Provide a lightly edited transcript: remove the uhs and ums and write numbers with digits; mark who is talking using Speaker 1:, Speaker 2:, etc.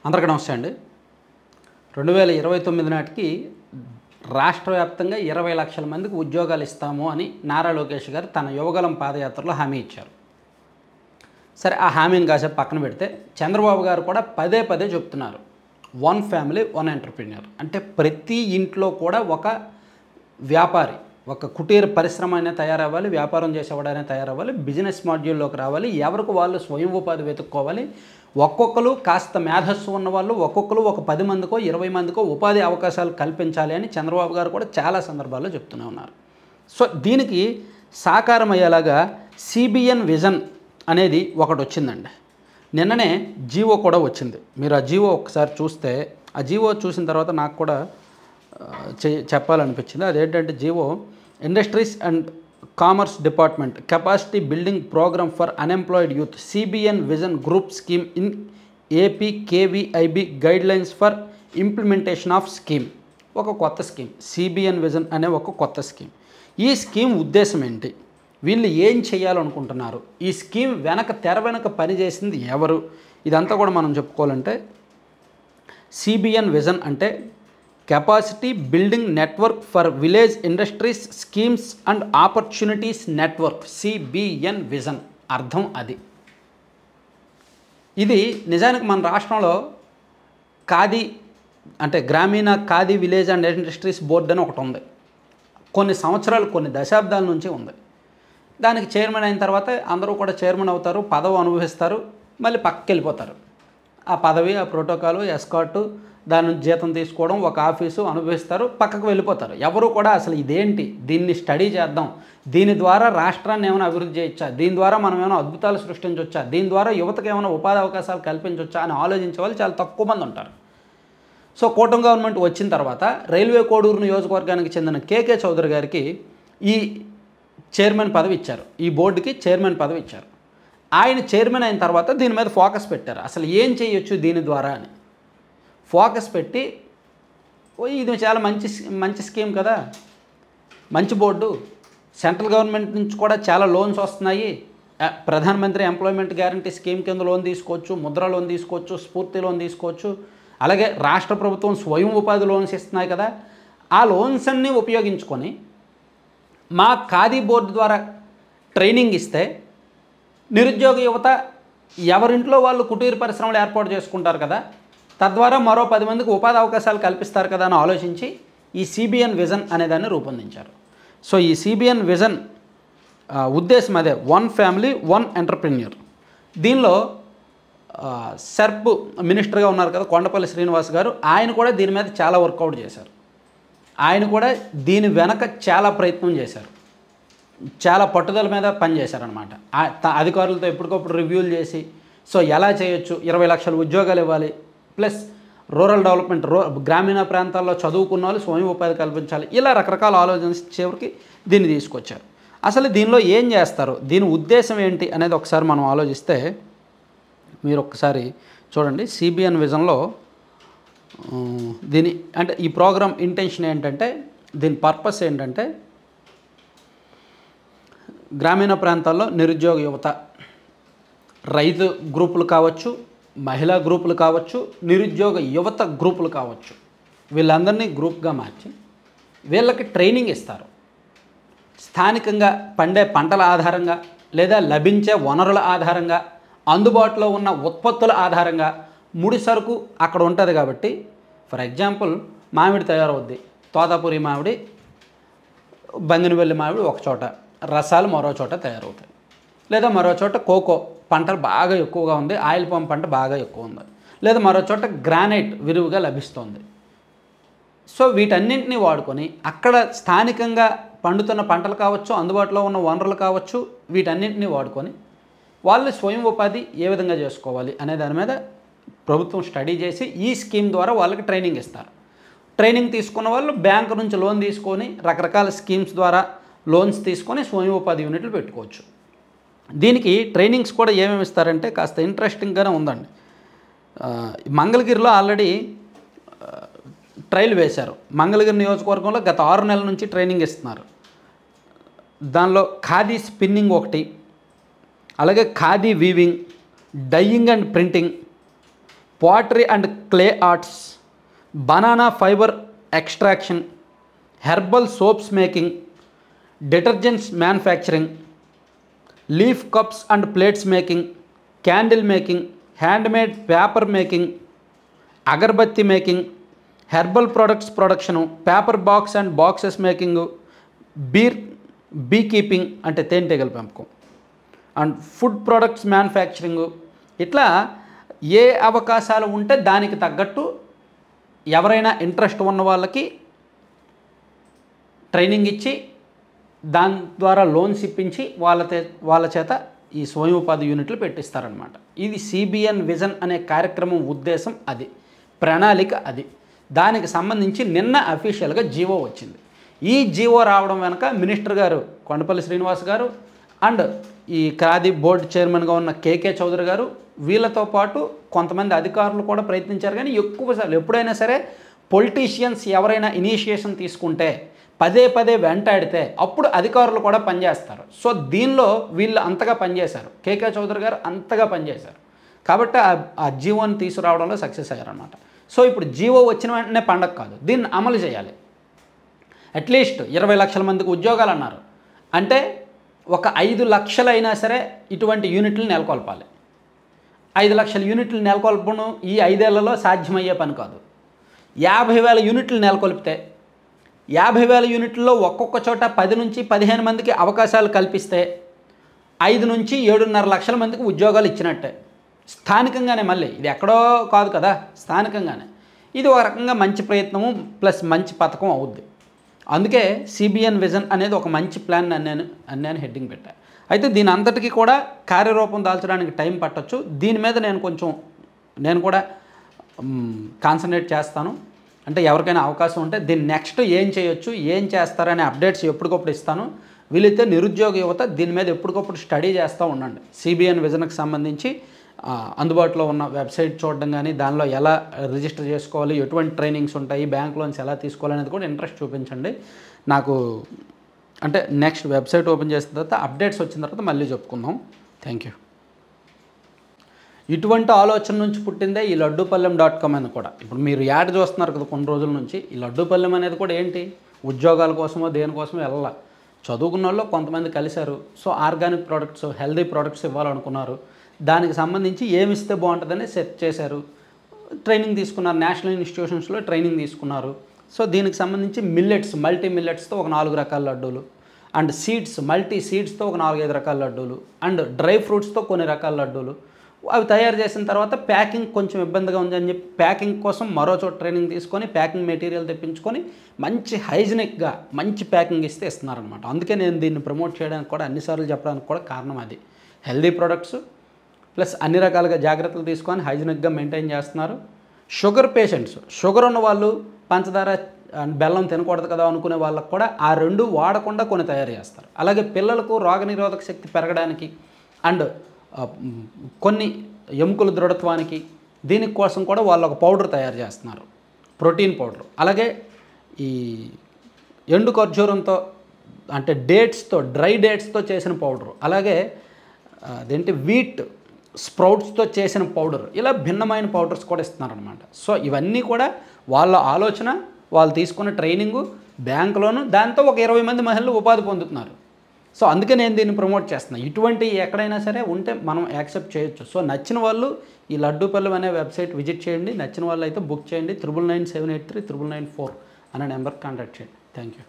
Speaker 1: అందరికీ నమస్తే అండి. 2029 నాటికి రాష్ట్ర వ్యాప్తంగా 20 లక్షల మందికి ఉద్యోగాలు ఇస్తాము అని నారా లోకేష్ గారు తన యువగలం పాదయాత్రలో హామీ ఇచ్చారు. సరే, ఆ హామీని కాసేపు పక్కన పెడితే చంద్రబాబు గారు కూడా పదే పదే చెప్తున్నారు, వన్ ఫ్యామిలీ వన్ ఎంటర్‌ప్రెన్యూర్. అంటే ప్రతి ఇంట్లో కూడా ఒక వ్యాపారి, ఒక కుటీర పరిశ్రమ అయినా తయారవ్వాలి, వ్యాపారం చేసేవాడైనా తయారవ్వాలి, బిజినెస్ మాడ్యూల్లోకి రావాలి, ఎవరికి వాళ్ళు స్వయం ఉపాధి వెతుక్కోవాలి. ఒక్కొక్కరు కాస్త మేధస్సు ఉన్నవాళ్ళు ఒక్కొక్కరు ఒక 10 మందికో 20 మందికో ఉపాధి అవకాశాలు కల్పించాలి అని చంద్రబాబు గారు కూడా చాలా సందర్భాల్లో చెప్తూనే ఉన్నారు. సో దీనికి సాకారం అయ్యేలాగా సిబిఎన్ విజన్ అనేది ఒకటి వచ్చిందండి. నిన్ననే జీవో కూడా వచ్చింది. మీరు ఆ జీవో ఒకసారి చూస్తే, ఆ జీవో చూసిన తర్వాత నాకు కూడా చెప్పాలనిపించింది. అదేంటంటే GO industries and commerce department capacity building program for unemployed youth CBN vision group scheme in AP KVIB guidelines for implementation of scheme. ఒక కొత్త స్కీమ్, సిబిఎన్ విజన్ అనే ఒక కొత్త స్కీమ్. ఈ స్కీమ్ ఉద్దేశం ఏంటి, వీళ్ళు ఏం చేయాలనుకుంటున్నారు, ఈ స్కీమ్ తెర వెనక పనిచేసింది ఎవరు, ఇదంతా కూడా మనం చెప్పుకోవాలంటే సిబిఎన్ విజన్ అంటే capacity building network for village industries schemes and opportunities network, CBN vision అర్థం అది. ఇది నిజానికి మన రాష్ట్రంలో ఖాదీ అంటే గ్రామీణ khadi village and industries board అని ఒకటి ఉంది. కొన్ని సంవత్సరాలు, కొన్ని దశాబ్దాల నుంచి ఉంది. దానికి చైర్మన్ అయిన తర్వాత అందరూ కూడా చైర్మన్ అవుతారు, పదవి అనుభవిస్తారు, మళ్ళీ పక్కకి వెళ్ళిపోతారు. ఆ పదవి, ఆ ప్రోటోకాలు, ఎస్కార్టు, దాని నుంచి జీతం తీసుకోవడం, ఒక ఆఫీసు అనుభవిస్తారు, పక్కకు వెళ్ళిపోతారు. ఎవరు కూడా అసలు ఇదేంటి, దీన్ని స్టడీ చేద్దాం, దీని ద్వారా రాష్ట్రాన్ని ఏమైనా అభివృద్ధి చేయొచ్చా, దీని ద్వారా మనం ఏమైనా అద్భుతాలు సృష్టించవచ్చా, దీని ద్వారా యువతకు ఏమైనా ఉపాధి అవకాశాలు కల్పించవచ్చా అని ఆలోచించే వాళ్ళు చాలా తక్కువ మంది ఉంటారు. సో కూటమి గవర్నమెంట్ వచ్చిన తర్వాత రైల్వే కోడూరు నియోజకవర్గానికి చెందిన కేకే చౌదరి గారికి ఈ చైర్మన్ పదవి ఇచ్చారు, ఈ బోర్డుకి చైర్మన్ పదవి ఇచ్చారు. ఆయన చైర్మన్ అయిన తర్వాత దీని మీద ఫోకస్ పెట్టారు, అసలు ఏం చేయొచ్చు దీని ద్వారా అని ఫోకస్ పెట్టి, ఇది చాలా మంచి స్కీమ్ కదా, మంచి బోర్డు, సెంట్రల్ గవర్నమెంట్ నుంచి కూడా చాలా లోన్స్ వస్తున్నాయి, ప్రధానమంత్రి ఎంప్లాయ్మెంట్ గ్యారంటీ స్కీమ్ కింద లోన్ తీసుకోవచ్చు, ముద్ర లోన్ తీసుకోవచ్చు, స్ఫూర్తి లోన్ తీసుకోవచ్చు, అలాగే రాష్ట్ర ప్రభుత్వం స్వయం ఉపాధి లోన్స్ ఇస్తున్నాయి కదా, ఆ లోన్స్ అన్నీ ఉపయోగించుకొని మా ఖాదీ బోర్డు ద్వారా ట్రైనింగ్ ఇస్తే నిరుద్యోగ యువత ఎవరింట్లో వాళ్ళు కుటీర పరిశ్రమలు ఏర్పాటు చేసుకుంటారు కదా, తద్వారా మరో 10 మందికి ఉపాధి అవకాశాలు కల్పిస్తారు కదా అని ఆలోచించి ఈ సిబిఎన్ విజన్ అనేదాన్ని రూపొందించారు. సో ఈ సిబిఎన్ విజన్ ఉద్దేశం అదే, వన్ ఫ్యామిలీ వన్ ఎంటర్‌ప్రెన్యూర్. దీనిలో సెర్ప్ మినిస్టర్గా ఉన్నారు కదా కొండపల్లి శ్రీనివాస్ గారు, ఆయన కూడా దీని మీద చాలా వర్కౌట్ చేశారు. ఆయన కూడా దీని వెనక చాలా ప్రయత్నం చేశారు, చాలా పట్టుదల మీద పనిచేశారనమాట. అధికారులతో ఎప్పటికప్పుడు రివ్యూలు చేసి, సో ఎలా చేయొచ్చు, 20 లక్షల ఉద్యోగాలు ఇవ్వాలి, ప్లస్ రూరల్ డెవలప్మెంట్, గ్రామీణ ప్రాంతాల్లో చదువుకున్న వాళ్ళు స్వయం ఉపాధి కల్పించాలి, ఇలా రకరకాల ఆలోచన చివరికి దీన్ని తీసుకొచ్చారు. అసలు దీనిలో ఏం చేస్తారు, దీని ఉద్దేశం ఏంటి అనేది ఒకసారి మనం ఆలోచిస్తే, మీరు ఒకసారి చూడండి సిబిఎన్ విజన్లో దీని అంటే ఈ ప్రోగ్రామ్ ఇంటెన్షన్ ఏంటంటే, దీని పర్పస్ ఏంటంటే గ్రామీణ ప్రాంతాల్లో నిరుద్యోగ యువత, రైతు గ్రూపులు కావచ్చు, మహిళా గ్రూపులు కావచ్చు, నిరుద్యోగ యువత గ్రూపులు కావచ్చు, వీళ్ళందరినీ గ్రూప్గా మార్చి వీళ్ళకి ట్రైనింగ్ ఇస్తారు. స్థానికంగా పండే పంటల ఆధారంగా లేదా లభించే వనరుల ఆధారంగా, అందుబాటులో ఉన్న ఉత్పత్తుల ఆధారంగా ముడి సరుకు అక్కడ ఉంటుంది కాబట్టి, ఫర్ ఎగ్జాంపుల్ మామిడి తయారవుద్ది, తోతాపురి మామిడి, బంగినవెల్లి మామిడి ఒక చోట, రసాలు మరో చోట తయారవుతాయి, లేదా మరో చోట కోకో పంటలు బాగా ఎక్కువగా ఉంది, ఆయిల్ పామ్ పంట బాగా ఎక్కువ ఉంది, లేదా మరో చోట గ్రానైట్ విరివిగా లభిస్తుంది. సో వీటన్నింటినీ వాడుకొని అక్కడ స్థానికంగా పండుతున్న పంటలు కావచ్చు, అందుబాటులో ఉన్న వనరులు కావచ్చు, వీటన్నింటినీ వాడుకొని వాళ్ళు స్వయం ఉపాధి ఏ విధంగా చేసుకోవాలి అనే దాని మీద ప్రభుత్వం స్టడీ చేసి ఈ స్కీమ్ ద్వారా వాళ్ళకి ట్రైనింగ్ ఇస్తారు. ట్రైనింగ్ తీసుకున్న వాళ్ళు బ్యాంకు నుంచి లోన్ తీసుకొని రకరకాల స్కీమ్స్ ద్వారా లోన్స్ తీసుకొని స్వయం ఉపాధి యూనిట్లు పెట్టుకోవచ్చు. దీనికి ట్రైనింగ్స్ కూడా ఏమేమి ఇస్తారంటే కాస్త ఇంట్రెస్టింగ్గానే ఉందండి. మంగళగిరిలో ఆల్రెడీ ట్రయల్ వేశారు. మంగళగిరి నియోజకవర్గంలో గత 6 నెలల నుంచి ట్రైనింగ్ ఇస్తున్నారు. దానిలో ఖాదీ స్పిన్నింగ్ ఒకటి, అలాగే khadi weaving, dyeing and printing, pottery and clay arts, banana fibre extraction, herbal soaps making, detergents manufacturing, leaf cups and plates making, candle making, handmade paper making, agarbatti making, herbal products production, paper box and boxes making, bee keeping అంటే తేనెటీగల పెంపకం, and food products manufacturing. ఇట్లా ఏ అవకాశాలు ఉంటే దానికి తగ్గట్టు ఎవరైనా interest ఉన్న వాళ్ళకి ట్రైనింగ్ ఇచ్చి దాని ద్వారా లోన్స్ ఇప్పించి వాళ్ళ చేత ఈ స్వయం ఉపాధి యూనిట్లు పెట్టిస్తారనమాట. ఇది సిబిఎన్ విజన్ అనే కార్యక్రమం ఉద్దేశం, అది ప్రణాళిక, అది దానికి సంబంధించి నిన్న అఫీషియల్గా జీవో వచ్చింది. ఈ జీవో రావడం వెనక మినిస్టర్ గారు కొండపల్లి శ్రీనివాస్ గారు అండ్ ఈ ఖాదీ బోర్డు చైర్మన్గా ఉన్న కేకే చౌదరి గారు, వీళ్ళతో పాటు కొంతమంది అధికారులు కూడా ప్రయత్నించారు. కానీ ఎక్కువసార్లు ఎప్పుడైనా సరే పొలిటీషియన్స్ ఎవరైనా ఇనిషియేషన్ తీసుకుంటే పదే పదే వెంటాడితే అప్పుడు అధికారులు కూడా పనిచేస్తారు. సో దీనిలో వీళ్ళు అంతగా పనిచేశారు, కేకే చౌదరి గారు అంతగా పనిచేశారు కాబట్టి ఆ జీవోని తీసుకురావడంలో సక్సెస్ అయ్యారన్నమాట. సో ఇప్పుడు జీవో వచ్చిన వెంటనే పండగ కాదు, దీన్ని అమలు చేయాలి. అట్లీస్ట్ 20 లక్షల మందికి ఉద్యోగాలు అన్నారు అంటే ఒక 5 లక్షలైనా సరే ఇటువంటి యూనిట్లు నెలకొల్పాలి. 5 లక్షల యూనిట్లు నెలకొల్పడం ఈ 5 ఏళ్లలో సాధ్యమయ్యే పని కాదు. 50,000 యూనిట్లు నెలకొల్పితే 50,000 యూనిట్లలో ఒక్కొక్క చోట 10 నుంచి 15 మందికి అవకాశాలు కల్పిస్తే 5 నుంచి 7.5 లక్షల మందికి ఉద్యోగాలు ఇచ్చినట్టే. స్థానికంగానే, మళ్ళీ ఇది ఎక్కడో కాదు కదా, స్థానికంగానే. ఇది ఒక రకంగా మంచి ప్రయత్నము ప్లస్ మంచి పథకం అవుద్ది. అందుకే సిబిఎన్ విజన్ అనేది ఒక మంచి ప్లాన్ నేను హెడ్డింగ్ పెట్టా. అయితే దీని అంతటికీ కూడా కార్యరూపం దాల్చడానికి టైం పట్టొచ్చు. దీని మీద నేను కూడా కాన్సన్ట్రేట్ చేస్తాను. అంటే ఎవరికైనా అవకాశం ఉంటే దీన్ని నెక్స్ట్ ఏం చేయొచ్చు, ఏం చేస్తారనే అప్డేట్స్ ఎప్పటికప్పుడు ఇస్తాను. వీలైతే నిరుద్యోగ యువత దీని మీద ఎప్పటికప్పుడు స్టడీ చేస్తూ ఉండండి. సిబిఎన్ విజన్కి సంబంధించి అందుబాటులో ఉన్న వెబ్సైట్ చూడడం కానీ, దానిలో ఎలా రిజిస్టర్ చేసుకోవాలి, ఎటువంటి ట్రైనింగ్స్ ఉంటాయి, బ్యాంక్ లోన్స్ ఎలా తీసుకోవాలనేది కూడా ఇంట్రెస్ట్ చూపించండి. నాకు అంటే నెక్స్ట్ వెబ్సైట్ ఓపెన్ చేసిన తర్వాత అప్డేట్స్ వచ్చిన తర్వాత మళ్ళీ చెప్పుకుందాం. Thank you. ఇటువంటి ఆలోచన నుంచి పుట్టిందే ఈ లడ్డూపల్లెం.com అని కూడా. ఇప్పుడు మీరు యాడ్ చూస్తున్నారు కదా కొన్ని రోజుల నుంచి. ఈ లడ్డూపల్లెం అనేది కూడా ఏంటి, ఉద్యోగాల కోసమో దేనికోసమో వెళ్ళాల. చదువుకున్న వాళ్ళు కొంతమంది కలిశారు. So organic products, healthy products ఇవ్వాలనుకున్నారు. దానికి సంబంధించి ఏమి ఇస్తే బాగుంటుందని సెర్చ్ చేశారు, ట్రైనింగ్ తీసుకున్నారు, నేషనల్ ఇన్స్టిట్యూషన్స్లో ట్రైనింగ్ తీసుకున్నారు. సో దీనికి సంబంధించి మిల్లెట్స్, మల్టీ మిల్లెట్స్తో ఒక 4 రకాల లడ్డూలు, అండ్ సీడ్స్, మల్టీ సీడ్స్తో ఒక 4-5 రకాల లడ్డూలు, అండ్ డ్రై ఫ్రూట్స్తో కొన్ని రకాల లడ్డూలు. అవి తయారు చేసిన తర్వాత ప్యాకింగ్ కొంచెం ఇబ్బందిగా ఉందని చెప్పి ప్యాకింగ్ కోసం మరో చోట ట్రైనింగ్ తీసుకొని ప్యాకింగ్ మెటీరియల్ తెప్పించుకొని మంచి హైజీనిక్గా మంచి ప్యాకింగ్ ఇస్తున్నారనమాట. అందుకే నేను దీన్ని ప్రమోట్ చేయడానికి కూడా, అన్నిసార్లు చెప్పడానికి కూడా కారణం అది. హెల్దీ ప్రొడక్ట్స్ ప్లస్ అన్ని రకాలుగా జాగ్రత్తలు తీసుకొని హైజీనిక్గా మెయింటైన్ చేస్తున్నారు. షుగర్ పేషెంట్స్, షుగర్ ఉన్న వాళ్ళు పంచదార బెల్లం తినకూడదు కదా అనుకునే వాళ్ళకు కూడా ఆ రెండు వాడకుండా కొన్ని తయారు చేస్తారు. అలాగే పిల్లలకు రోగనిరోధక శక్తి పెరగడానికి అండ్ కొన్ని ఎముకల దృఢత్వానికి దీనికోసం కూడా వాళ్ళు ఒక పౌడర్ తయారు చేస్తున్నారు, ప్రోటీన్ పౌడర్. అలాగే ఈ ఎండు ఖర్జూరంతో అంటే డేట్స్తో, డ్రై డేట్స్తో చేసిన పౌడరు, అలాగే అదేంటి వీట్ స్ప్రౌట్స్తో చేసిన పౌడర్, ఇలా భిన్నమైన పౌడర్స్ కూడా ఇస్తున్నారనమాట. సో ఇవన్నీ కూడా వాళ్ళ ఆలోచన, వాళ్ళు తీసుకున్న ట్రైనింగు, బ్యాంకులోను, దాంతో ఒక 20 మంది మహిళలు ఉపాధి పొందుతున్నారు. సో అందుకే నేను దీన్ని ప్రమోట్ చేస్తున్నాను. ఇటువంటి ఎక్కడైనా సరే ఉంటే మనం యాక్సెప్ట్ చేయొచ్చు. సో నచ్చిన వాళ్ళు ఈ లడ్డూపల్లెం అనే వెబ్సైట్ విజిట్ చేయండి. నచ్చిన వాళ్ళు అయితే బుక్ చేయండి. 9997839994 అనే నెంబర్కి కాంటాక్ట్ చేయండి. Thank you.